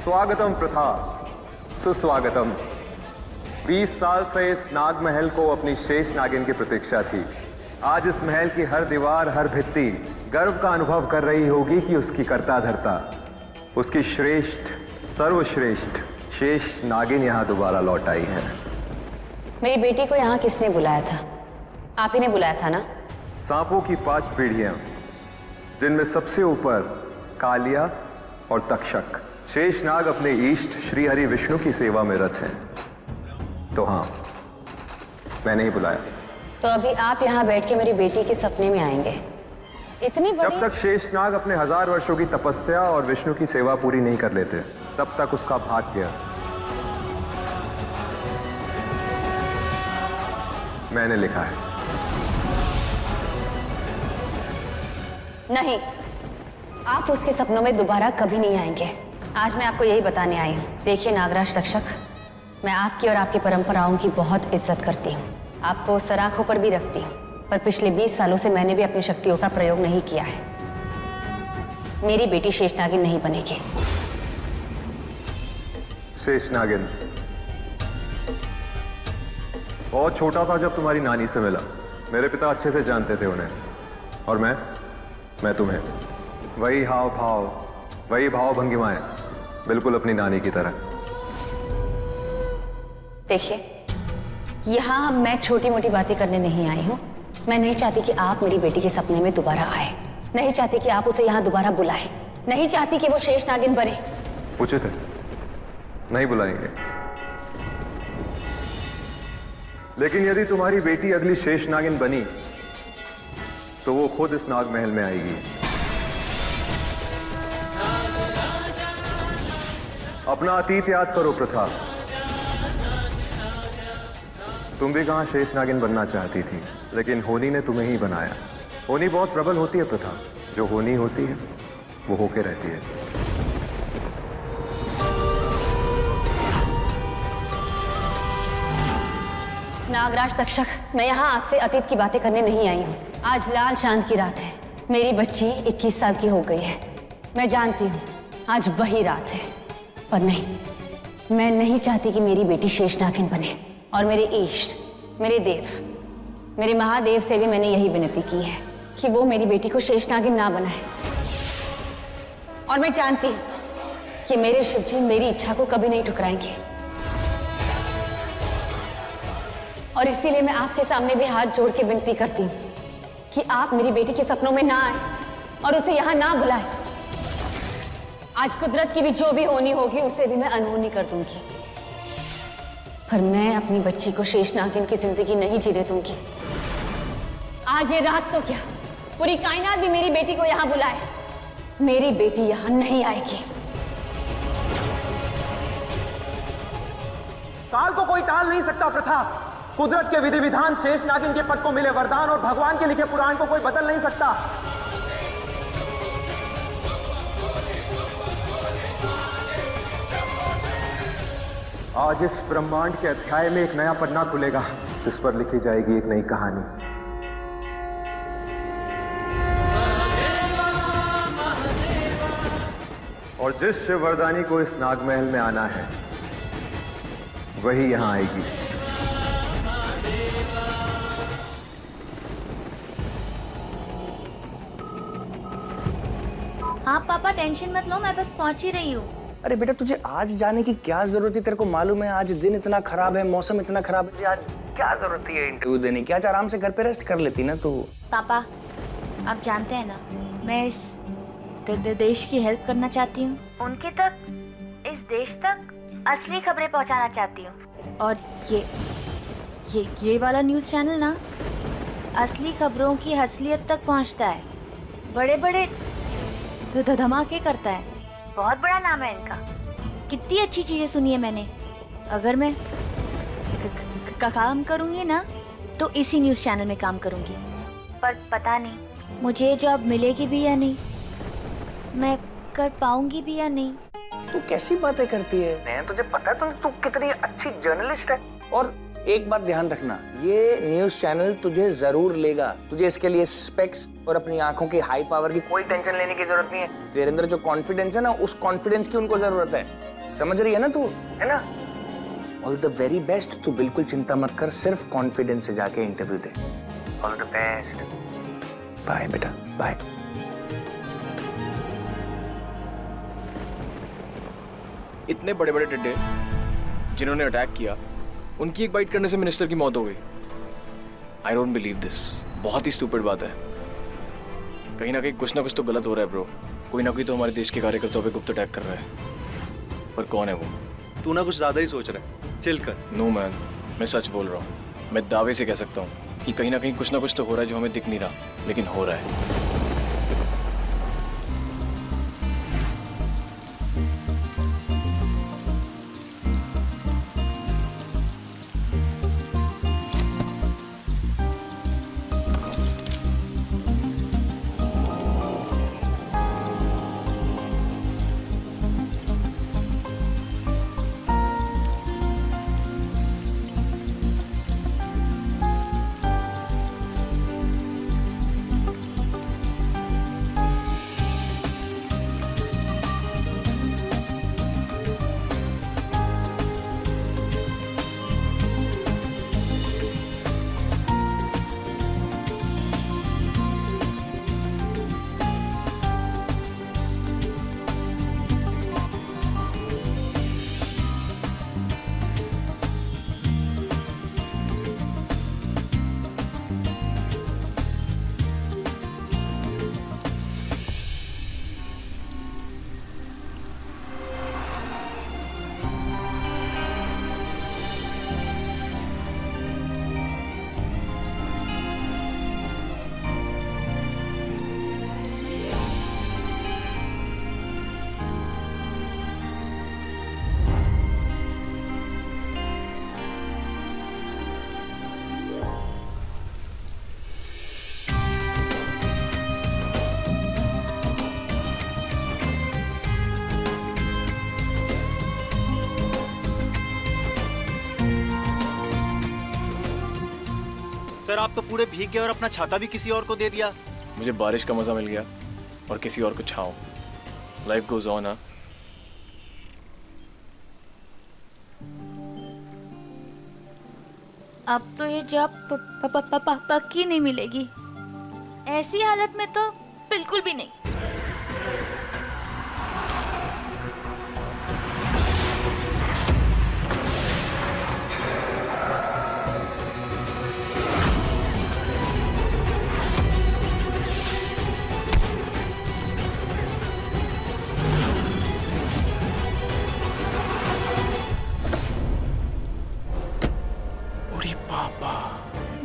स्वागतम प्रथा, सुस्वागतम। 20 साल से इस नाग महल को अपनी शेष नागिन की प्रतीक्षा थी। आज इस महल की हर दीवार, हर भित्ति गर्व का अनुभव कर रही होगी कि उसकी कर्ता धर्ता, उसकी श्रेष्ठ, सर्वश्रेष्ठ शेष नागिन यहाँ दोबारा लौट आई है। मेरी बेटी को यहाँ किसने बुलाया था? आप ही ने बुलाया था ना? सांपों की 5 पीढ़ियां, जिनमें सबसे ऊपर कालिया और तक्षक, शेषनाग अपने इष्ट श्री हरि विष्णु की सेवा में रत हैं। तो हाँ, मैंने ही बुलाया। तो अभी आप यहाँ बैठ के मेरी बेटी के सपने में आएंगे? इतनी बड़ी? जब तक शेषनाग अपने 1000 वर्षों की तपस्या और विष्णु की सेवा पूरी नहीं कर लेते, तब तक उसका भाग्य मैंने लिखा है। नहीं, आप उसके सपनों में दोबारा कभी नहीं आएंगे। आज मैं आपको यही बताने आई हूँ। देखिए नागराज तक्षक, मैं आपकी और आपकी परंपराओं की बहुत इज्जत करती हूँ, आपको सराखों पर भी रखती हूँ, पर पिछले 20 सालों से मैंने भी अपनी शक्तियों का प्रयोग नहीं किया है। मेरी बेटी शेषनागिन नहीं बनेगी। शेषनागिन बहुत छोटा था जब तुम्हारी नानी से मिला। मेरे पिता अच्छे से जानते थे उन्हें, और मैं तुम्हें। वही हाव भाव, वही भाव भंगिमाएं, बिल्कुल अपनी नानी की तरह। देखिए, यहाँ मैं छोटी मोटी बातें करने नहीं आई हूँ। मैं नहीं चाहती कि आप मेरी बेटी के सपने में दोबारा आए, नहीं चाहती कि आप उसे यहाँ दोबारा बुलाए, नहीं चाहती कि वो शेषनागिन बने। उचित है, नहीं बुलाएंगे। लेकिन यदि तुम्हारी बेटी अगली शेषनागिन बनी, तो वो खुद इस नाग महल में आएगी। अपना अतीत याद करो प्रथा। तुम भी कहां शेषनागिन बनना चाहती थी, लेकिन होनी ने तुम्हें ही बनाया। होनी बहुत प्रबल होती है प्रथा, जो होनी होती है वो होके रहती है। नागराज तक्षक, मैं यहाँ आपसे अतीत की बातें करने नहीं आई हूँ। आज लाल चांद की रात है। मेरी बच्ची 21 साल की हो गई है। मैं जानती हूँ आज वही रात है, पर नहीं, मैं नहीं चाहती कि मेरी बेटी शेषनागिन बने। और मेरे इष्ट, मेरे देव, मेरे महादेव से भी मैंने यही विनती की है कि वो मेरी बेटी को शेषनागिन ना बनाए। और मैं जानती हूँ कि मेरे शिवजी मेरी इच्छा को कभी नहीं ठुकराएंगे, और इसीलिए मैं आपके सामने भी हाथ जोड़ के विनती करती हूँ कि आप मेरी बेटी के सपनों में ना आए और उसे यहाँ ना बुलाए। आज कुदरत की भी जो भी होनी होगी उसे भी मैं अनहोनी कर दूंगी, पर मैं अपनी बच्ची को शेषनागिन की जिंदगी नहीं जीने दूंगी। आज ये रात तो क्या, पूरी कायनात भी मेरी बेटी को यहाँ बुलाए, मेरी बेटी यहाँ नहीं आएगी। काल को कोई टाल नहीं सकता प्रथा। कुदरत के विधि विधान, शेषनागिन के पद को मिले वरदान और भगवान के लिखे पुराण को कोई बदल नहीं सकता। आज इस ब्रह्मांड के अध्याय में एक नया पन्ना खुलेगा, जिस पर लिखी जाएगी एक नई कहानी। और जिस शिववरदानी को इस नागमहल में आना है, वही यहां आएगी। हाँ पापा, टेंशन मत लो, मैं बस पहुंच ही रही हूँ। अरे बेटा, तुझे आज जाने की क्या जरूरत है? तेरे को मालूम है आज दिन इतना खराब है, मौसम इतना खराब है, आज क्या जरूरत है इंटरव्यू देने की? आज आराम से घर पे रेस्ट कर लेती ना तू। पापा, आप जानते हैं ना, मैं इस देश की हेल्प करना चाहती हूँ, उनके तक, इस देश तक असली खबरें पहुँचाना चाहती हूँ। और ये वाला न्यूज़ चैनल ना असली खबरों की असलियत तक पहुँचता है, बड़े बड़े धमाके करता है, बहुत बड़ा नाम है इनका। कितनी अच्छी चीजें सुनी है मैंने। अगर मैं काम करूंगी ना तो इसी न्यूज़ चैनल में काम करूंगी, पर पता नहीं मुझे जॉब मिलेगी भी या नहीं, मैं कर पाऊंगी भी या नहीं। तू कैसी बातें करती है? तुझे पता है तू कितनी अच्छी जर्नलिस्ट है, और एक बात ध्यान रखना, ये न्यूज चैनल तुझे जरूर लेगा। तुझे इसके लिए स्पेक्स और अपनी आंखों की हाई पावर की कोई टेंशन लेने की जरूरत नहीं है। तेरे अंदर जो कॉन्फिडेंस है ना, उस कॉन्फिडेंस की उनको जरूरत है। समझ रही है ना तू, है ना? All the very best. तू बिल्कुल चिंता मत कर, सिर्फ कॉन्फिडेंस से जाके इंटरव्यू दे। All the best. बाय बेटा, बाय। इतने बड़े बड़े टिड्डे जिन्होंने अटैक किया, उनकी एक बाइट करने से मिनिस्टर की मौत हो गई। I don't believe this. बहुत ही स्टूपिड बात है। कहीं ना कहीं कुछ ना कुछ तो गलत हो रहा है ब्रो। कोई ना कोई तो हमारे देश के कार्यकर्ताओं पे गुप्त अटैक कर रहा है। पर कौन है वो? तू ना कुछ ज्यादा ही सोच रहा है, चिल कर। नो मैन, मैं सच बोल रहा हूँ। मैं दावे से कह सकता हूँ कि कहीं ना कहीं कुछ ना कुछ तो हो रहा है जो हमें दिख नहीं रहा, लेकिन हो रहा है। सर आप तो पूरे भीग गए और अपना छाता भी किसी और को दे दिया। मुझे बारिश का मजा मिल गया और किसी और को छाँव। Life goes on. हाँ, अब तो ये जॉब पक्की नहीं मिलेगी। ऐसी हालत में तो बिल्कुल भी नहीं।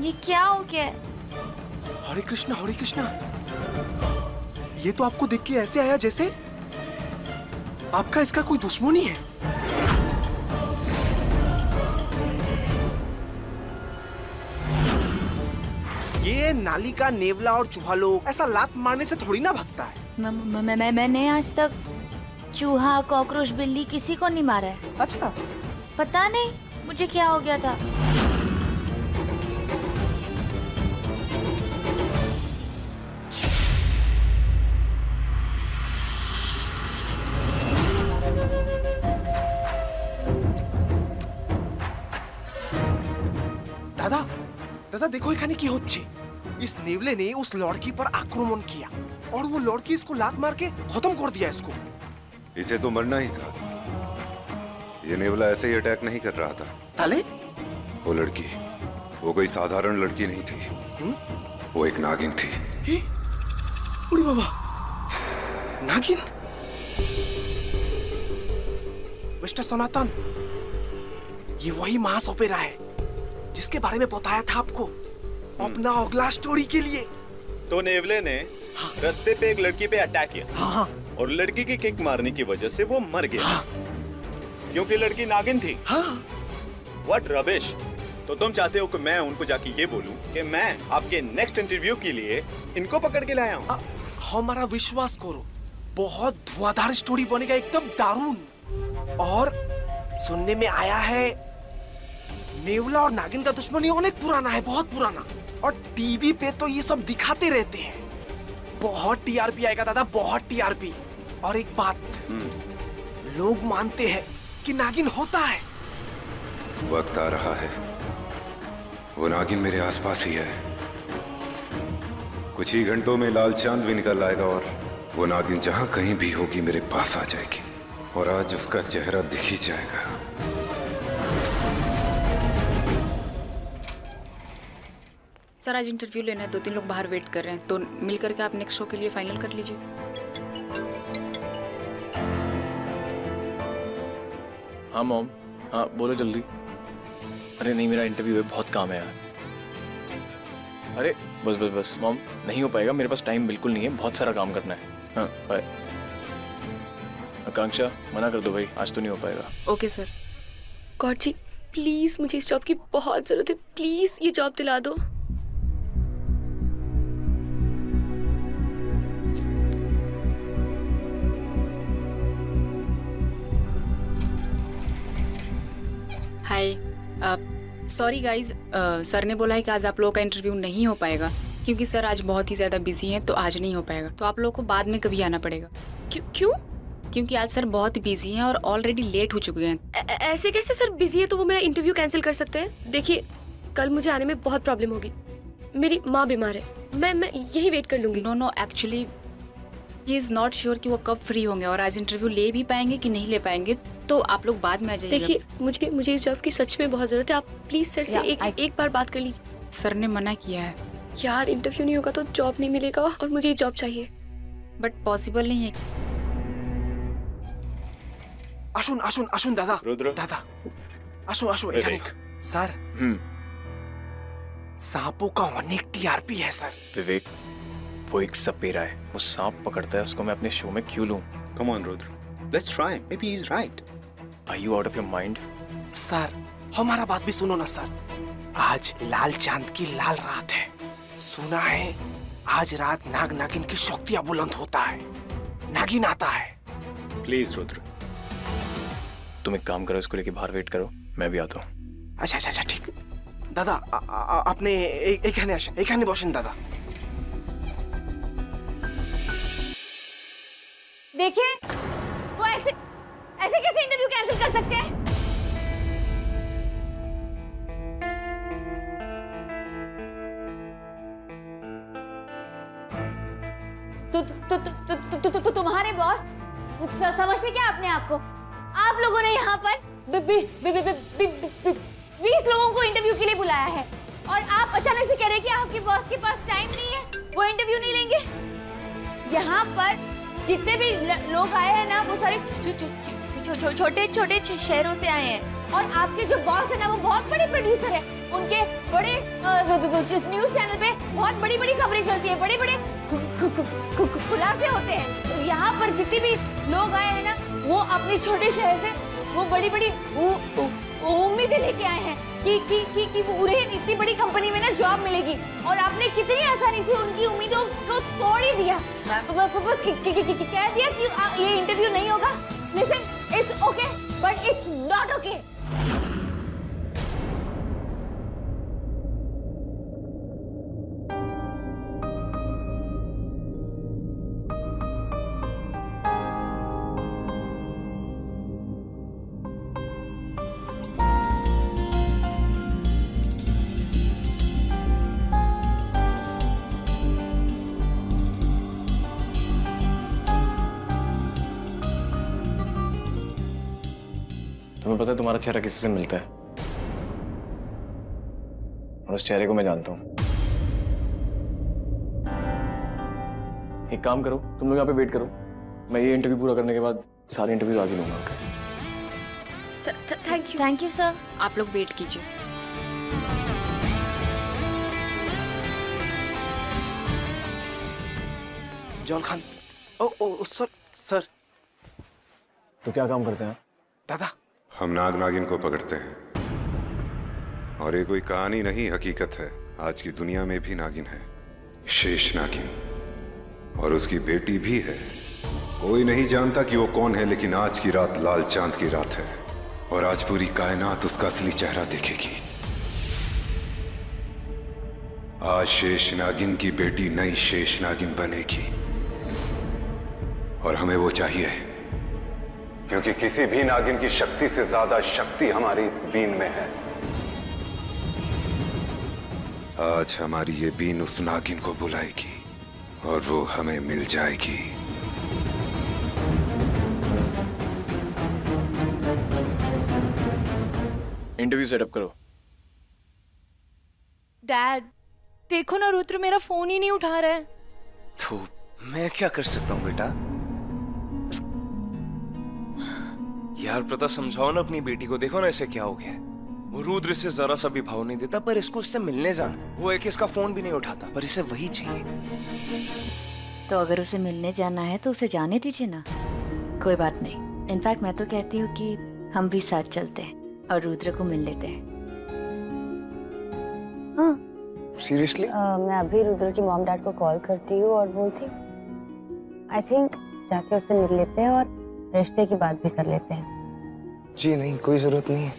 ये क्या हो गया? हरे कृष्णा, हरे कृष्णा। ये तो आपको देख के ऐसे आया जैसे आपका इसका कोई दुश्मनी है। ये नाली का नेवला और चूहा लोग ऐसा लात मारने से थोड़ी ना भागता है। मैंने आज तक चूहा, कॉकरोच, बिल्ली किसी को नहीं मारा है। अच्छा, पता नहीं मुझे क्या हो गया था। দাদা দাদা देखो এখানে কি হচ্ছে। इस नेवले ने उस लड़की पर आक्रमण किया और वो लड़की इसको लात मार के खत्म कर दिया इसको। इसे तो मरना ही था। ये नेवला ऐसे ही अटैक नहीं कर रहा था। ताले? वो लड़की, वो कोई साधारण लड़की नहीं थी। वो एक नागिन थी। उड़ी बाबा, नागिन? मिस्टर सनातन, ये वही मास ओपेरा है जिसके बारे में बताया था आपको अपना अगला स्टोरी के लिए। तो नेवले ने रास्ते पे एक लड़की पे अटैक किया। हाँ। और लड़की की किक मारने की वजह से वो मर गया। क्योंकि लड़की नागिन थी। What rubbish. तो तुम चाहते हो कि मैं उनको जाके ये बोलूं कि मैं आपके नेक्स्ट इंटरव्यू के लिए इनको पकड़ के लाया हूँ? हमारा विश्वास करो, बहुत धुआंधार स्टोरी बनेगा, एकदम दारुण। और सुनने में आया है नेवला और नागिन का दुश्मनी अनेक पुराना है, बहुत पुराना। और टीवी पे तो ये सब दिखाते रहते हैं। बहुत टीआरपी आएगा दादा, बहुत टीआरपी। और एक बात, लोग मानते हैं कि नागिन होता है। वक्त आ रहा है, वो नागिन मेरे आसपास ही है। कुछ ही घंटों में लाल चांद भी निकल आएगा और वो नागिन जहां कहीं भी होगी मेरे पास आ जाएगी, और आज उसका चेहरा दिख ही जाएगा। सर आज इंटरव्यू लेना है, 2-3 लोग बाहर वेट कर रहे हैं, तो मिल करके आप नेक्स्ट शो के लिए फाइनल कर लीजिए। हाँ मॉम, हाँ बोलो जल्दी। अरे नहीं, मेरा इंटरव्यू है, बहुत काम है यार। अरे बस बस बस मॉम, नहीं हो पाएगा, मेरे पास टाइम बिल्कुल नहीं है, बहुत सारा काम करना है। हाँ बाय। आकांक्षा मना कर दो भाई, आज तो नहीं हो पाएगा। Okay sir. God ji please, मुझे इस जॉब की बहुत जरूरत है, प्लीज ये जॉब दिला दो। हाय, सॉरी गाइज, सर ने बोला है कि आज आप लोगों का इंटरव्यू नहीं हो पाएगा, क्योंकि सर आज बहुत ही ज़्यादा बिजी हैं, तो आज नहीं हो पाएगा। तो आप लोगों को बाद में कभी आना पड़ेगा। क्यों? क्योंकि आज सर बहुत ही बिजी हैं और ऑलरेडी लेट हो चुके हैं। ऐसे कैसे सर? बिजी है तो वो मेरा इंटरव्यू कैंसिल कर सकते हैं? देखिए कल मुझे आने में बहुत प्रॉब्लम होगी, मेरी माँ बीमार है, मैं यही वेट कर लूंगी। No actually he is not sure कि वो कब फ्री होंगे और आज इंटरव्यू ले भी पाएंगे कि नहीं ले पाएंगे, तो आप लोग बाद में आ जाइएगा। देखिए मुझे इस जॉब की सच में बहुत जरूरत है, आप प्लीज सर से एक बार बात कर लीजिए। सर ने मना किया है। यार इंटरव्यू नहीं होगा तो जॉब नहीं मिलेगा और मुझे ये जॉब चाहिए। बट पॉसिबल नहीं है। আসুন দাদা। रुद्र। দাদা আসুন এখানে। স্যার सांपों का अनेक टीआरपी है सर। विवेक, वो एक सपेरा है, वो सांप पकड़ता है, उसको मैं अपने शो में क्यों लूं? Come on, Rudra. Let's try. Maybe he's right. Are you out of your mind? Sir हमारा बात भी सुनो ना सर। आज लाल चांद की लाल रात है, सुना है आज रात नाग नागिन की शक्तियां बुलंद होता है, नागिन आता है। Please, Rudra. तुम एक काम करो, इसको लेके बाहर वेट करो, मैं भी आता हूँ। अच्छा ठीक। दादा আপনি এখানে আসেন, এখানে বসেন দাদা। देखिए वो ऐसे कैसे इंटरव्यू कैंसिल कर सकते हैं? तो तुम्हारे बॉस समझते क्या अपने आप को? आप लोगों ने यहाँ पर 20 लोगों को इंटरव्यू के लिए बुलाया है और आप अचानक से कह रहे हैं कि आपके बॉस के पास टाइम नहीं है, वो इंटरव्यू नहीं लेंगे। यहाँ पर जितने भी लोग आए हैं ना, वो सारे छोटे शहरों से आए हैं और आपके जो बॉस है ना, वो बहुत बड़े प्रोड्यूसर है, उनके बड़े न्यूज चैनल पे बहुत बड़ी खबरें चलती है, बड़े खुलासे होते हैं। तो यहाँ पर जितने भी लोग आए हैं ना, वो अपने छोटे शहर से वो बड़ी उम्मीदें लेके आए हैं कि उन्हें इतनी बड़ी कंपनी में ना जॉब मिलेगी, और आपने कितनी आसानी से उनकी उम्मीदों को तोड़ ही दिया। बस कह दिया कि ये इंटरव्यू नहीं होगा। Listen, it's okay but it's not okay. तुम्हें पता है तुम्हारा चेहरा किसी से मिलता है, और उस चेहरे को मैं जानता हूं। एक काम करो, तुम लोग यहाँ पे वेट करो, मैं ये इंटरव्यू पूरा करने के बाद सारे इंटरव्यू आगे लूंगा। Thank you sir. आप लोग वेट कीजिए। जॉल खान। ओ सर। तो क्या काम करते हैं दादा? हम नाग नागिन को पकड़ते हैं, और ये कोई कहानी नहीं, हकीकत है। आज की दुनिया में भी नागिन है, शेष नागिन, और उसकी बेटी भी है। कोई नहीं जानता कि वो कौन है, लेकिन आज की रात लाल चांद की रात है, और आज पूरी कायनात उसका असली चेहरा देखेगी। आज शेष नागिन की बेटी नई शेष नागिन बनेगी और हमें वो चाहिए, क्योंकि किसी भी नागिन की शक्ति से ज्यादा शक्ति हमारी इस बीन में है। आज हमारी ये बीन उस नागिन को बुलाएगी और वो हमें मिल जाएगी। इंटरव्यू सेटअप करो। डैड देखो ना, रुद्र मेरा फोन ही नहीं उठा रहा है। तो मैं क्या कर सकता हूँ बेटा? यार प्रथा, समझाओ ना अपनी बेटी को। देखो ना इसे क्या हो गया है। वो रुद्र से जरा सा भी भाव नहीं देता, पर इसको उससे मिलने जाना, वो एक इसका फोन भी नहीं उठाता, पर इसे वही चाहिए। तो अगर उसे मिलने जाना है तो उसे जाने दीजिए ना, कोई बात नहीं। इनफैक्ट मैं तो कहती हूँ कि हम भी साथ चलते हैं और रुद्र को मिल लेते हैं। हाँ सीरियसली? मैं अभी रुद्र की मॉम डैड को कॉल करती हूँ और बोलती हूँ आई थिंक जाके उसे मिल लेते हैं और रिश्ते की बात भी कर लेते हैं। जी नहीं, कोई जरूरत नहीं है।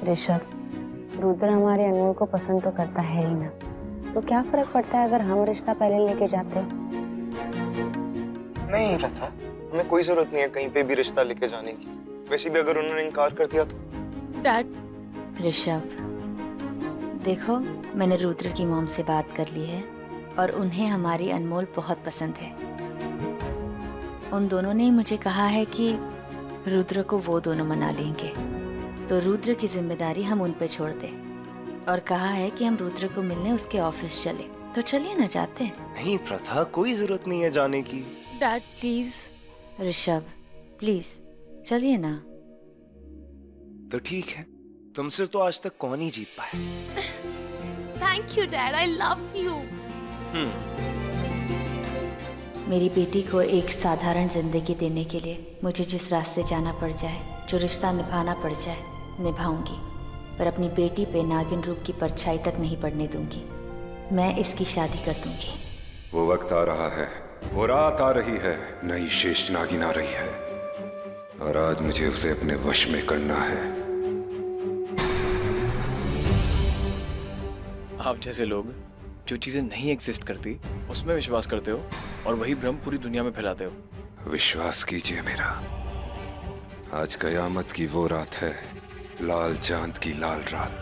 ऋषभ, रुद्र हमारे अनमोल को पसंद तो करता है ही ना, तो क्या फर्क पड़ता है अगर हम रिश्ता पहले लेके जाते? नहीं प्रथा, हमें कोई जरूरत नहीं है कहीं पे भी रिश्ता लेके जाने की। वैसे भी अगर उन्होंने इनकार कर दिया तो। डैड ऋषभ देखो, मैंने रुद्र की मॉम से बात कर ली है और उन्हें हमारी अनमोल बहुत पसंद है। उन दोनों ने मुझे कहा है कि रुद्र को वो दोनों मना लेंगे, तो रुद्र की जिम्मेदारी हम उन पे छोड़ दें और कहा है कि हम रुद्र को मिलने उसके ऑफिस चले। तो चलिए ना, जाते हैं। नहीं प्रथा, कोई जरूरत नहीं है जाने की। Dad please. ऋषभ प्लीज चलिए ना। तो ठीक है, तुमसे तो आज तक कौन ही जीत पाए। Thank you dad, I love you. मेरी बेटी को एक साधारण जिंदगी देने के लिए मुझे जिस रास्ते जाना पड़ जाए, जो रिश्ता निभाना पड़ जाए, निभाऊंगी, पर अपनी बेटी पे नागिन रूप की परछाई तक नहीं पड़ने दूंगी। मैं इसकी शादी कर दूंगी। वो वक्त आ रहा है, वो रात आ रही है, नई शेष नागिन आ रही है और आज मुझे उसे अपने वश में करना है। आप जैसे लोग जो चीजें नहीं एग्जिस्ट करती उसमें विश्वास करते हो और वही भ्रम पूरी दुनिया में फैलाते हो। विश्वास कीजिए मेरा, आज कयामत की वो रात है, लाल चांद की लाल रात।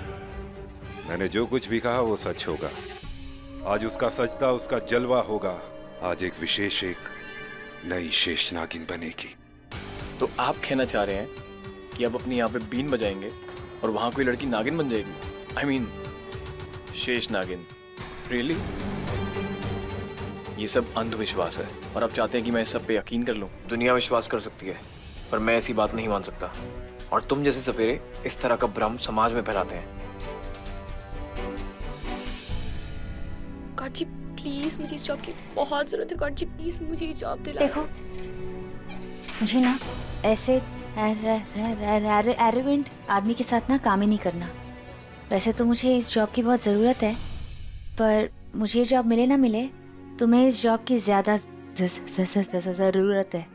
मैंने जो कुछ भी कहा वो सच होगा। आज उसका सजदा, उसका जलवा होगा। आज एक विशेष, एक नई शेष नागिन बनेगी। तो आप कहना चाह रहे हैं कि आप अपनी यहाँ पे बीन बजाएंगे और वहां कोई लड़की नागिन बन जाएगी? आई मीन शेष नागिन। रियली? ये सब अंधविश्वास है और आप चाहते हैं कि मैं इस सब पे यकीन कर लूं? दुनिया विश्वास कर सकती है पर मैं ऐसी बात नहीं मान सकता। और तुम जैसे सपेरे इस तरह का भ्रम समाज में फैलाते हैं। गॉड जी प्लीज, मुझे इस जॉब की बहुत जरूरत है। गॉड जी प्लीज मुझे ये जॉब दिला। देखो मुझे ना ऐसे एरोगेंट आदमी के साथ ना काम ही नहीं करना। वैसे तो मुझे इस जॉब की बहुत ज़रूरत है, पर मुझे ये जॉब मिले ना मिले, तुम्हें इस जॉब की ज़्यादा ज़रूरत है।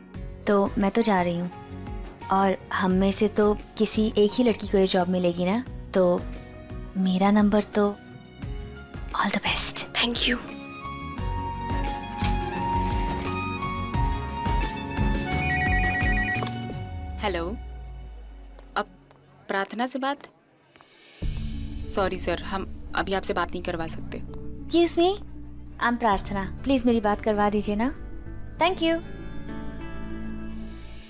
तो मैं तो जा रही हूँ और हम में से तो किसी एक ही लड़की को ये जॉब मिलेगी ना, तो मेरा नंबर तो all the best. Thank you. Hello, अब प्रार्थना से बात? सॉरी सर, हम अभी आपसे बात नहीं करवा सकते। एक्सक्यूज मी, आई एम प्रार्थना, प्लीज मेरी बात करवा दीजिए ना। Thank you.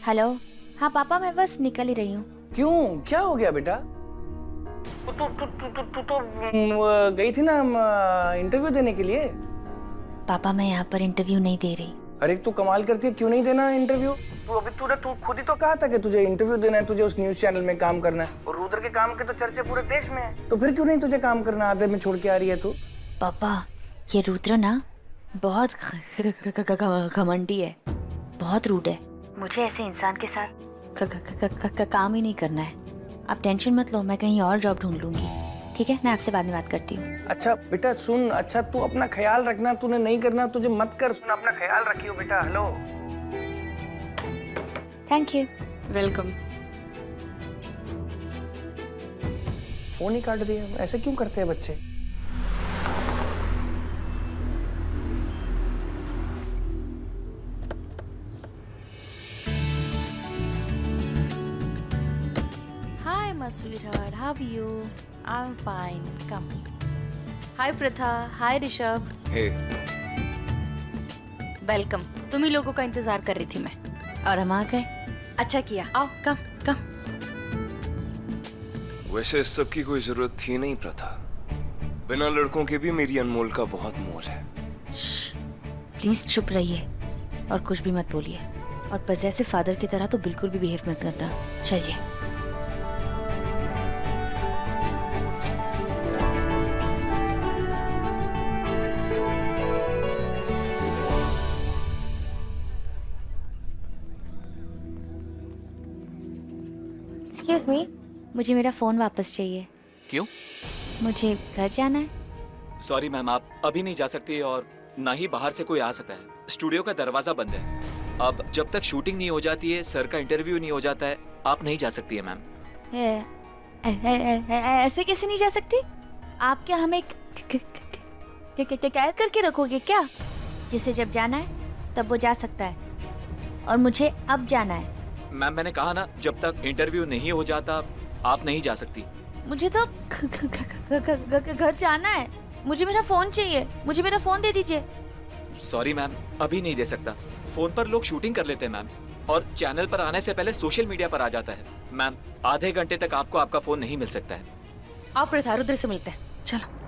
हेलो, हाँ पापा, मैं बस निकल ही रही हूँ। क्यों, क्या हो गया बेटा? तू तो गई थी ना इंटरव्यू देने के लिए। पापा मैं यहाँ पर इंटरव्यू नहीं दे रही। अरे तू कमाल करती है, क्यों नहीं देना इंटरव्यू? तू खुद ही तो कहा था कि तुझे इंटरव्यू देना है, तुझे उस न्यूज चैनल में काम करना है और रुद्र के काम के तो चर्चे पूरे देश में है। तो फिर क्यों नहीं तुझे काम करना? आधे में छोड़ के आ रही है तू। पापा ये रुद्र ना बहुत घमंडी है, बहुत रूड है। मुझे ऐसे इंसान के साथ काम ही नहीं करना है। आप टेंशन मत लो, मैं कहीं और जॉब ढूंढ लूंगी। ठीक है, मैं आपसे बाद में बात करती हूँ। अच्छा बेटा सुन, अच्छा तू अपना ख्याल रखना, तूने नहीं करना तुझे मत कर। सुन, अपना ख्याल रखियो बेटा। Hello, thank you. Welcome. Phone ही काट दिया। ऐसे क्यों करते हैं बच्चे? sweetheart. How are you? I'm fine. Come. Hi Pratha. Hi Rishabh. Hey welcome. तुम ही लोगों का इंतजार कर रही थी मैं, और हम आ गए। अच्छा किया। आओ, कम कम। वैसे इस सब की कोई जरूरत थी नहीं प्रथा। बिना लड़कों के भी मेरी अनमोल का बहुत मोल है। प्लीज चुप रहिए और कुछ भी मत बोलिए, और पजेसिव फादर की तरह तो बिल्कुल भी बिहेव मत करना। चलिए। एक्सक्यूज मी, मुझे मेरा फोन वापस चाहिए। क्यों? मुझे घर जाना है। सॉरी मैम, आप अभी नहीं जा सकती और ना ही बाहर से कोई आ सकता है। स्टूडियो का दरवाजा बंद है। अब जब तक शूटिंग नहीं हो जाती है, सर का इंटरव्यू नहीं हो जाता है, आप नहीं जा सकती है मैम। ऐसे कैसे नहीं जा सकती? आप क्या हमें कैद करके रखोगे क्या? जिसे जब जाना है तब वो जा सकता है, और मुझे अब जाना है। मैम मैंने कहा ना, जब तक इंटरव्यू नहीं हो जाता आप नहीं जा सकती। मुझे तो घर जाना है। मुझे मेरा फोन चाहिए। मुझे मेरा फोन दे दीजिए। सॉरी मैम, अभी नहीं दे सकता। फोन पर लोग शूटिंग कर लेते हैं मैम, और चैनल पर आने से पहले सोशल मीडिया पर आ जाता है। मैम आधे घंटे तक आपको आपका फोन नहीं मिल सकता है। आओ प्रथा, रुद्र से मिलते हैं। चलो।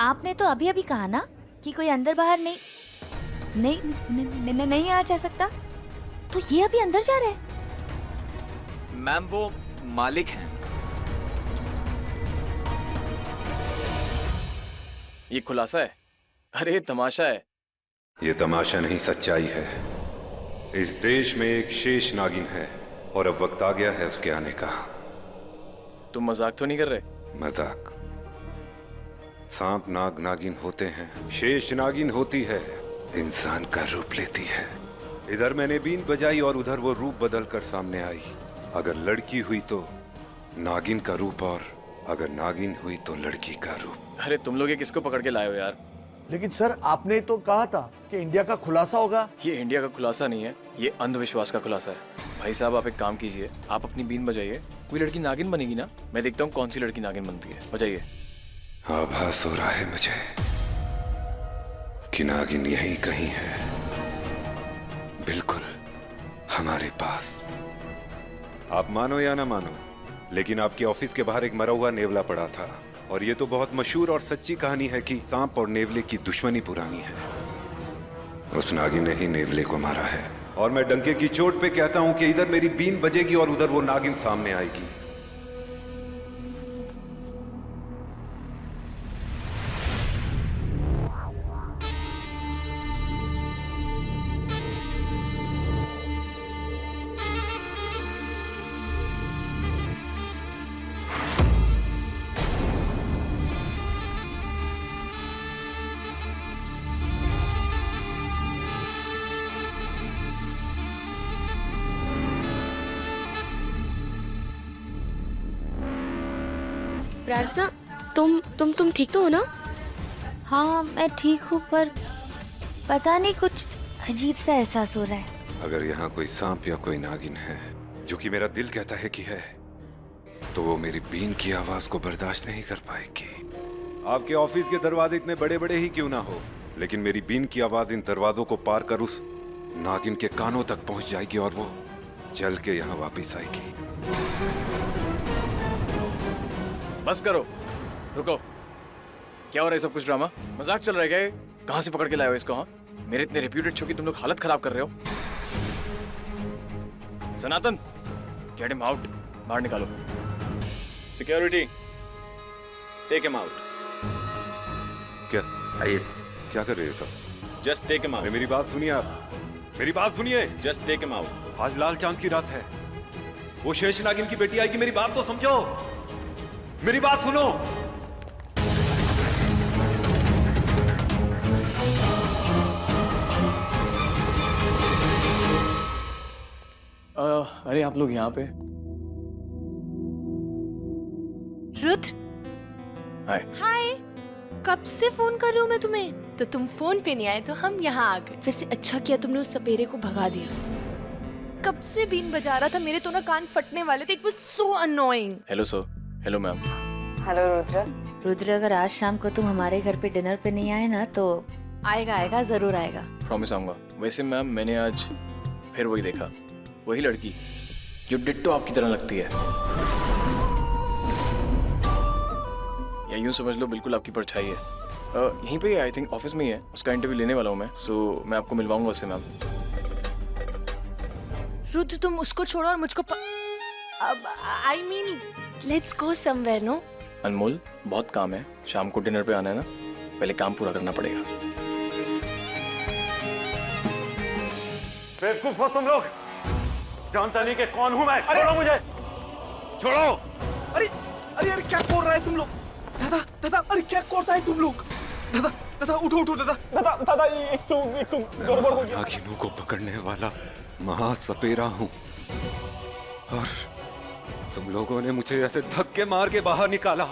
आपने तो अभी अभी कहा ना कि कोई अंदर बाहर नहीं आ जा सकता, तो ये अभी अंदर जा रहे हैं। मैम वो मालिक हैं। ये खुलासा है? अरे तमाशा है। ये तमाशा नहीं, सच्चाई है। इस देश में एक शेष नागिन है, और अब वक्त आ गया है उसके आने का। तुम मजाक तो नहीं कर रहे? मजाक? सांप नाग नागिन होते हैं, शेष नागिन होती है, इंसान का रूप लेती है। इधर मैंने बीन बजाई और उधर वो रूप बदल कर सामने आई। अगर लड़की हुई तो नागिन का रूप, और अगर नागिन हुई तो लड़की का रूप। अरे तुम लोग ये किसको पकड़ के लाए हो यार? लेकिन सर आपने तो कहा था कि इंडिया का खुलासा होगा। ये इंडिया का खुलासा नहीं है, ये अंधविश्वास का खुलासा है। भाई साहब आप एक काम कीजिए, आप अपनी बीन बजाइए। कोई लड़की नागिन बनेगी ना, मैं देखता हूँ कौन सी लड़की नागिन बनती है। बजाइए। आभास हो रहा है मुझे कि नागिन यहीं कहीं है, बिल्कुल हमारे पास। आप मानो या ना मानो, लेकिन आपके ऑफिस के बाहर एक मरा हुआ नेवला पड़ा था, और ये तो बहुत मशहूर और सच्ची कहानी है कि सांप और नेवले की दुश्मनी पुरानी है। उस नागिन ने ही नेवले को मारा है, और मैं डंके की चोट पे कहता हूं कि इधर मेरी बीन बजेगी और उधर वो नागिन सामने आएगी। प्रार्थना, तुम ठीक तो हो ना? हाँ मैं ठीक हूँ, पर पता नहीं कुछ अजीब सा एहसास हो रहा है। अगर यहाँ कोई सांप या कोई नागिन है, जो कि मेरा दिल कहता है कि है, तो वो मेरी बीन की आवाज को बर्दाश्त नहीं कर पाएगी। आपके ऑफिस के दरवाजे इतने बड़े बड़े ही क्यों ना हो, लेकिन मेरी बीन की आवाज इन दरवाजों को पार कर उस नागिन के कानों तक पहुंच जाएगी, और वो जल के यहाँ वापिस आएगी। बस करो, रुको। क्या हो रहा है सब कुछ ड्रामा? मजाक चल रहा है क्या ये? कहाँ से पकड़ के लाए हो इसको? हाँ, मेरे इतने रेप्यूटेड शो की तुम लोग हालत खराब कर रहे हो। Sanatan, get him out. बाहर निकालो। Security, take him out. क्या क्या कर रहे हैं सब? Just take him out. मेरी बात सुनिए, आप मेरी बात सुनिए। Just take him out. आज लाल चांद की रात है, वो शेष नागिन की बेटी आएगी। मेरी बात तो समझो, मेरी बात सुनो। अरे आप लोग यहाँ पे? रुद्र, हाय। हाय। कब से फोन कर रही हूँ मैं तुम्हें, तो तुम फोन पे नहीं आए तो हम यहाँ आ गए। वैसे अच्छा किया तुमने उस सपेरे को भगा दिया। कब से बीन बजा रहा था, मेरे तो ना कान फटने वाले थे। It was so annoying. Hello sir. Hello ma'am. Hello Rudra. Rudra, अगर आज शाम को तुम हमारे घर पे डिनर पे नहीं आए ना तो आएगा, जरूर आएगा। प्रॉमिस आऊंगा। वैसे मैम, मैंने आज फिर वही देखा, वही लड़की जो डिट्टो आपकी तरह लगती है, या यूं समझ लो बिल्कुल आपकी परछाई है। यहीं पे आई थिंक ऑफिस में ही है। उसका इंटरव्यू लेने वाला हूँ मैं, सो मैं आपको मिलवाऊंगा उससे मैम। रुद्र, तुम उसको छोड़ो और मुझको अब I mean let's go somewhere. No Anmol, बहुत काम है, शाम को डिनर पे आना है ना, पहले काम पूरा करना पड़ेगा। बेवकूफ हो तुम लोग, जानता नहीं कि कौन हूं मैं। छोड़ो मुझे, छोड़ो। अरे अरे अरे, क्या कर रहा है तुम लोग? दादा दादा, अरे क्या करता है तुम लोग? दादा दादा, उठो उठो दादा। दादा दादा, एक तो गड़बड़ हो गया। नागिनों को पकड़ने वाला महासपेरा हूं, और तुम लोगों ने मुझे ऐसे धक्के मार के बाहर निकाला।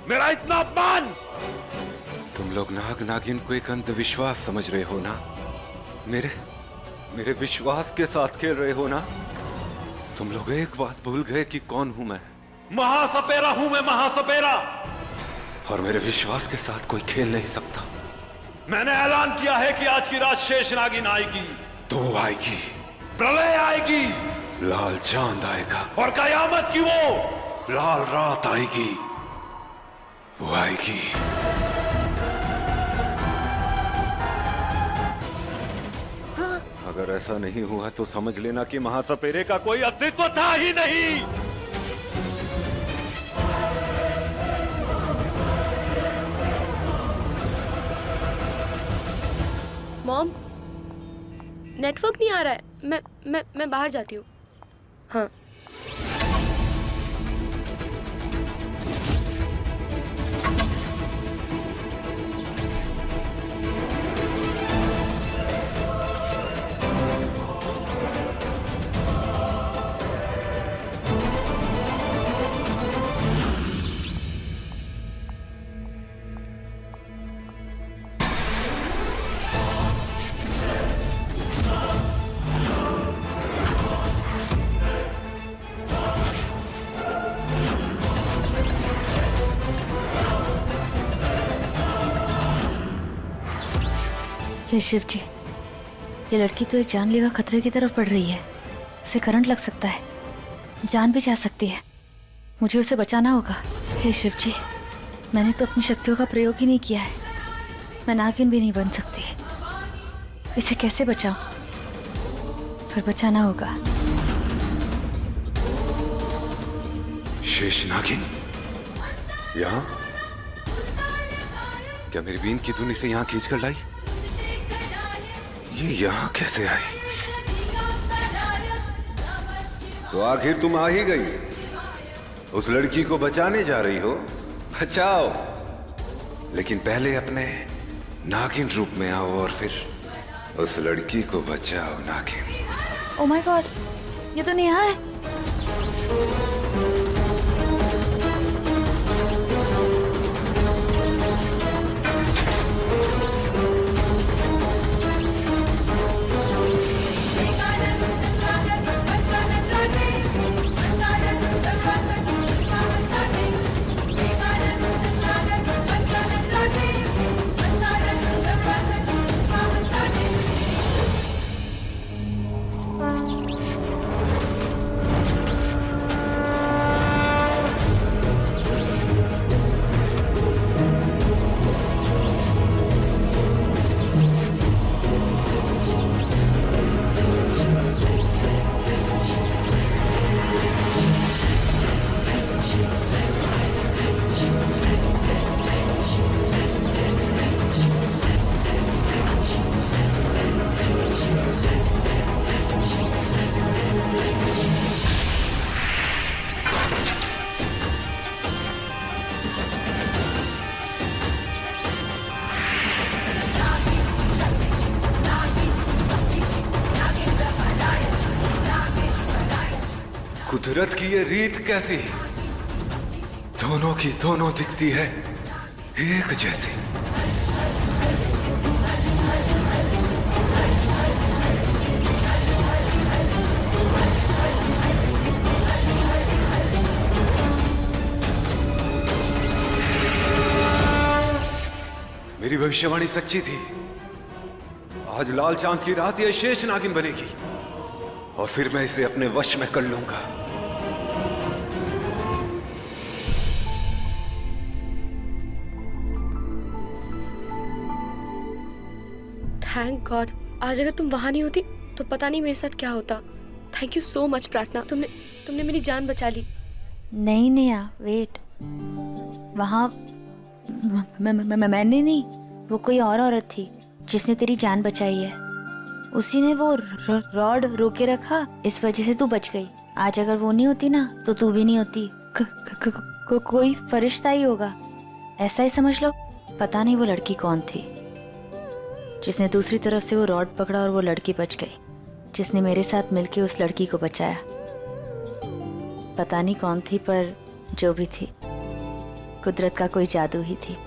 मेरा इतना अपमान! तुम लोग नाग नागिन को एक अंधविश्वास समझ रहे हो ना? मेरे विश्वास के साथ खेल रहे हो ना? तुम लोग एक बात भूल गए कि कौन हूं मैं। महासपेरा हूं मैं, महासपेरा। और मेरे विश्वास के साथ कोई खेल नहीं सकता। मैंने ऐलान किया है कि आज की रात शेष नागिन आएगी, तो वो आएगी, प्रलय आएगी, लाल चांद आएगा, और कयामत की वो लाल रात आएगी, वो आएगी। अगर ऐसा नहीं हुआ तो समझ लेना कि महासपेरे का कोई अस्तित्व था ही नहीं। मॉम, नेटवर्क नहीं आ रहा है। मैं बाहर जाती हूँ। हाँ। हे शिव जी, ये लड़की तो एक जानलेवा खतरे की तरफ बढ़ रही है। उसे करंट लग सकता है, जान भी जा सकती है। मुझे उसे बचाना होगा। हे शिव जी, मैंने तो अपनी शक्तियों का प्रयोग ही नहीं किया है। मैं नागिन भी नहीं बन सकती। इसे कैसे बचाऊं? पर बचाना होगा। शेष नागिन यहाँ? क्या मेरी बीन की धुन इसे यहाँ खींच कर लाई? ये यहाँ कैसे आई? तो आखिर तुम आ ही गई। उस लड़की को बचाने जा रही हो? बचाओ, लेकिन पहले अपने नागिन रूप में आओ और फिर उस लड़की को बचाओ। नागिन। ओह माय गॉड, ये तो नेहा है। कुदरत की ये रीत कैसी? दोनों की दोनों दिखती है। एक जैसी। मेरी भविष्यवाणी सच्ची थी। आज लाल चांद की रात यह शेष नागिन बनेगी और फिर मैं इसे अपने वश में कर लूंगा। थैंक गॉड, आज अगर तुम वहां नहीं होती तो पता नहीं मेरे साथ क्या होता। थैंक यू सो मच प्रार्थना, तुमने मेरी जान बचा ली। नहीं नेहा, वेट। वहाँ मैंने नहीं, वो कोई और औरत थी जिसने तेरी जान बचाई है। उसी ने वो रॉड रोके रखा, इस वजह से तू बच गई। आज अगर वो नहीं होती ना तो तू भी नहीं होती। कोई फरिश्ता ही होगा, ऐसा ही समझ लो। पता नहीं वो लड़की कौन थी जिसने दूसरी तरफ से वो रॉड पकड़ा और वो लड़की बच गई, जिसने मेरे साथ मिलके उस लड़की को बचाया। पता नहीं कौन थी, पर जो भी थी कुदरत का कोई जादू ही थी।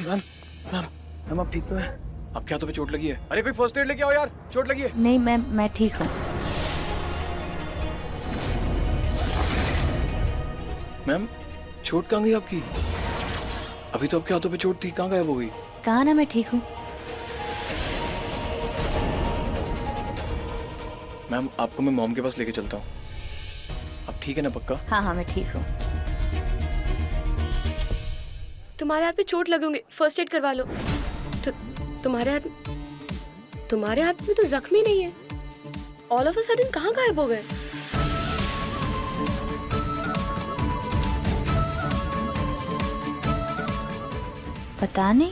मैम आप ठीक तो है? आपके हाथों पे चोट लगी है? अरे कोई फर्स्ट एड लेके आओ यार, चोट लगी है। नहीं मैं ठीक हूँ। मैम चोट कहाँ गई आपकी? अभी तो आपके हाथों पे चोट थी, कहाँ गायब हो गई? कहा ना मैं ठीक हूँ। मैम आपको मैं मॉम के पास लेके चलता हूँ। आप ठीक है ना पक्का? हाँ मैं ठीक हूँ। तुम्हारे हाथ पे चोट लगेंगे, फर्स्ट एड करवा लो। तुम्हारे हाथ में तो जख्म ही नहीं है। ऑल ऑफ अ सडन कहाँ गायब हो गए? पता नहीं।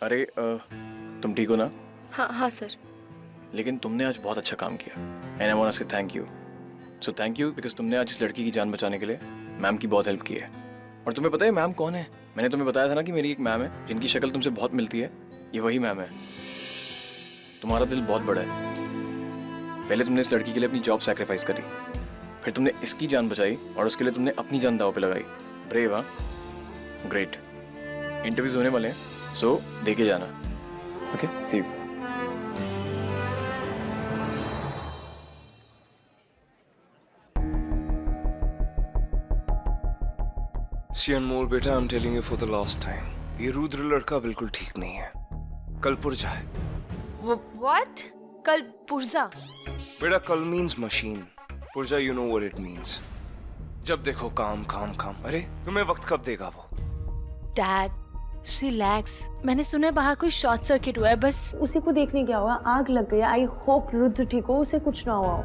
अरे तुम ठीक हो ना? हाँ सर। लेकिन तुमने आज बहुत अच्छा काम किया एंड आई वांट टू से thank you. So thank you because तुमने आज इस लड़की की जान बचाने के लिए मैम की बहुत हेल्प की है। और तुम्हें पता है मैम कौन है? मैंने तुम्हें बताया था ना कि मेरी एक मैम है जिनकी शक्ल तुमसे बहुत मिलती है। ये वही मैम है। तुम्हारा दिल बहुत बड़ा है। पहले तुमने इस लड़की के लिए अपनी जॉब सैक्रिफाइस करी, फिर तुमने इसकी जान बचाई और उसके लिए तुमने अपनी जान दांव पे लगाई। ब्रेव, हाँ? ग्रेट। इंटरव्यूज होने वाले हैं, सो देखे जाना। Okay, C you. अनमोल बेटा, I am telling you for the last time, ये रुद्र लड़का बिल्कुल ठीक नहीं है। कल पुर्जा है। व्हाट? कल पुर्जा? बेटा कल मींस मशीन, पुर्जा you know what it means. जब देखो काम काम काम। अरे तुम्हें वक्त कब देगा वो? डैड रिलैक्स, मैंने सुना है बाहर कोई शॉर्ट सर्किट हुआ है, बस उसी को देखने क्या होगा। आग लग गई। आई होप रुद्र ठीक हो, उसे कुछ ना हुआ हो।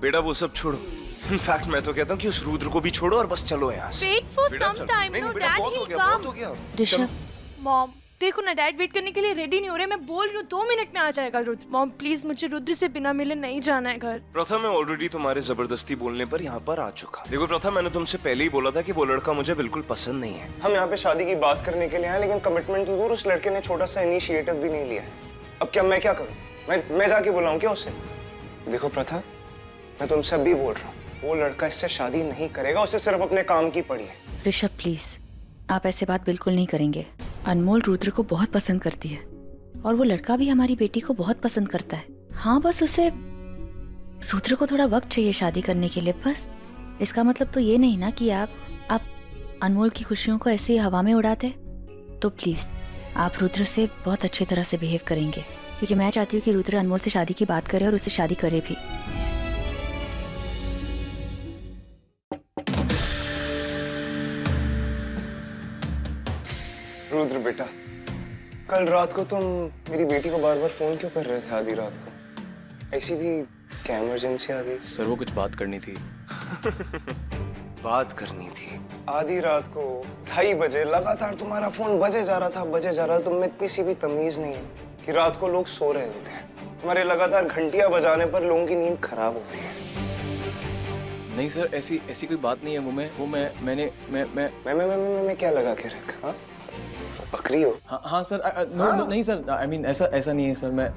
बेटा वो सब छोड़ो। इनफैक्ट मैं तो कहता हूँ कि उस रुद्र को भी छोड़ो और बस चलो यहाँ से। Wait for some time, no dad he come. Rishabh, mom देखो ना, डैड वेट करने के लिए रेडी नहीं हो रहे। मैं बोल रही हूँ 2 मिनट में आ जाएगा रुद्र। मॉम प्लीज, मुझे रुद्र से बिना मिले नहीं जाना है घर। प्रथा, मैं ऑलरेडी तुम्हारे जबरदस्ती बोलने पर यहाँ पर आ चुका। देखो प्रथा, मैंने तुमसे पहले ही बोला था कि वो लड़का मुझे बिल्कुल पसंद नहीं है। हम यहाँ पे शादी की बात करने के लिए आए, लेकिन कमिटमेंट तो दूर, उस लड़के ने छोटा सा इनिशिएटिव भी नहीं लिया। अब क्या मैं क्या करूँ? मैं जाके बुलाऊं क्या उसे? देखो प्रथा, मैं तुमसे अभी बोल रहा हूँ, वो लड़का इससे शादी नहीं करेगा, उसे सिर्फ अपने काम की पड़ी है। ऋषभ प्लीज, आप ऐसे बात बिल्कुल नहीं करेंगे। अनमोल रुद्र को बहुत पसंद करती है और वो लड़का भी हमारी बेटी को बहुत पसंद करता है। हाँ बस उसे, रुद्र को थोड़ा वक्त चाहिए शादी करने के लिए बस। इसका मतलब तो ये नहीं ना कि आप अनमोल की खुशियों को ऐसे ही हवा में उड़ाते। तो प्लीज आप रुद्र से बहुत अच्छी तरह से बिहेव करेंगे, क्योंकि मैं चाहती हूँ कि रुद्र अनमोल से शादी की बात करे और उससे शादी करे भी। रुद्र बेटा, कल रात को तुम मेरी बेटी को बार बार फोन क्यों कर रहे थे आधी रात को? ऐसी भी क्या इमरजेंसी आ गई? सर वो कुछ बात करनी थी। बात करनी थी? आधी रात को 2:30 बजे लगातार तुम्हारा फोन बजे जा रहा था। तुम में इतनी सी भी तमीज नहीं है कि रात को लोग सो रहे होते हैं। तुम्हारे लगातार घंटियां बजाने पर लोगों की नींद खराब होती है। नहीं सर, ऐसी कोई बात नहीं है। मैं क्या लगा के रखा? बकरी हो? हाँ सर, नहीं सर, आई मीन ऐसा नहीं है सर। मैं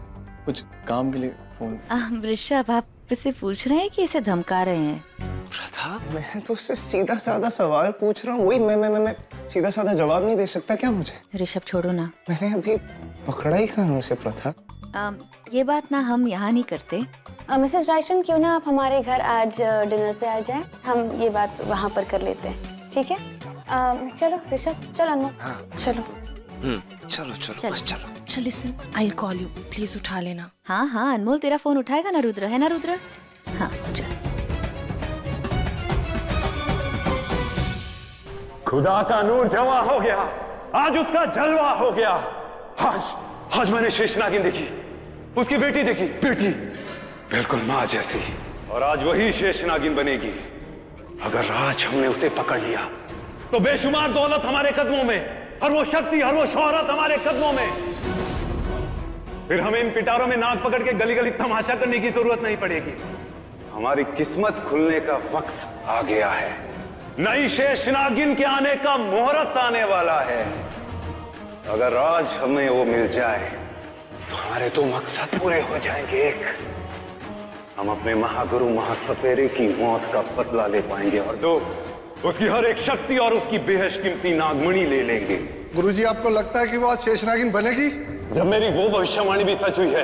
कुछ काम के लिए फोन। ऋषभ, आप इससे पूछ रहे हैं कि इसे धमका रहे हैं? प्रथा, मैं तो उससे सीधा साधा सवाल पूछ रहा हूँ। वही मैं सीधा साधा जवाब नहीं दे सकता क्या मुझे? ऋषभ छोड़ो ना। मैंने अभी पकड़ा ही कहाँ उसे प्रथा? ये बात ना हम यहाँ नहीं करते। मिसेस रायशन, क्यों ना आप हमारे घर आज डिनर पे आ जाएं? हम ये बात वहाँ पर कर लेते हैं, ठीक है? चलो ऋषभ, चलो अनु। हाँ। चलो। चलो चलो बस चलो। चल listen, I call you, please उठा लेना। हाँ हाँ, अनमोल तेरा फोन उठाएगा ना रुद्र, है ना रुद्र? हाँ चल। खुदा का नूर जवा हो गया, आज उसका जलवा हो गया। आज मैंने शेष नागिन देखी, उसकी बेटी देखी, बेटी बिल्कुल माँ जैसी, और आज वही शेष नागिन बनेगी। अगर आज हमने उसे पकड़ लिया तो बेशुमार दौलत हमारे कदमों में, हर वो शक्ति, हर वो शोहरत हमारे कदमों में। फिर हमें इन पिटारों में नाक पकड़ के गली गली तमाशा करने की जरूरत नहीं पड़ेगी। हमारी किस्मत खुलने का वक्त आ गया है। नई शेष नागिन के आने का मुहूर्त आने वाला है। अगर आज हमें वो मिल जाए तो हमारे दो मकसद पूरे हो जाएंगे। एक, हम अपने महागुरु महासपेरे की मौत का बदला ले पाएंगे, और दो, उसकी हर एक शक्ति और उसकी बेहशकीमती नागमणि ले लेंगे। गुरुजी, आपको लगता है कि वो आज शेष नागिन बनेगी? जब मेरी वो भविष्यवाणी भी सच हुई है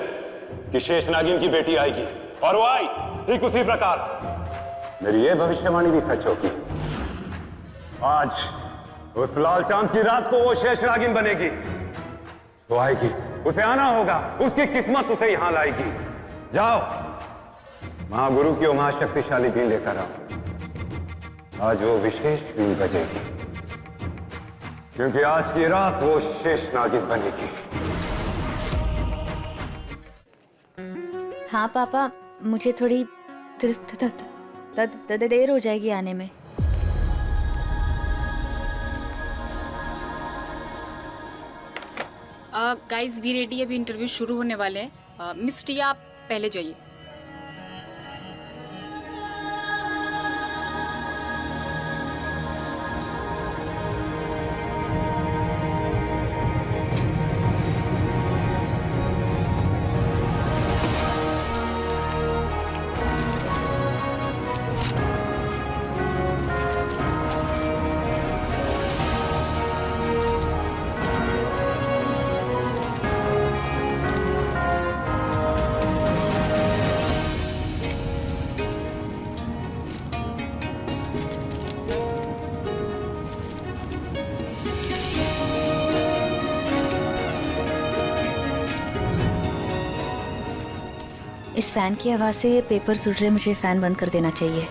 कि शेष नागिन की बेटी आएगी, और वो आई, ठीक उसी प्रकार मेरी ये भविष्यवाणी भी सच होगी। आज उस लाल चांद की रात को वो शेष नागिन बनेगी। वो आएगी, उसे आना होगा, उसकी किस्मत उसे यहां लाएगी। जाओ, महागुरु की महाशक्तिशाली बीन लेकर आओ। आज वो विशेष बीन बजेगी, क्योंकि आज की रात वो शेष नागिन बनेगी। हाँ पापा, मुझे थोड़ी देर हो जाएगी आने में। गाइस बी रेडी, अभी इंटरव्यू शुरू होने वाले हैं। मिस टी, आप पहले जाइए। इस फैन की आवाज से पेपर सुट रहे, मुझे फैन बंद कर देना चाहिए।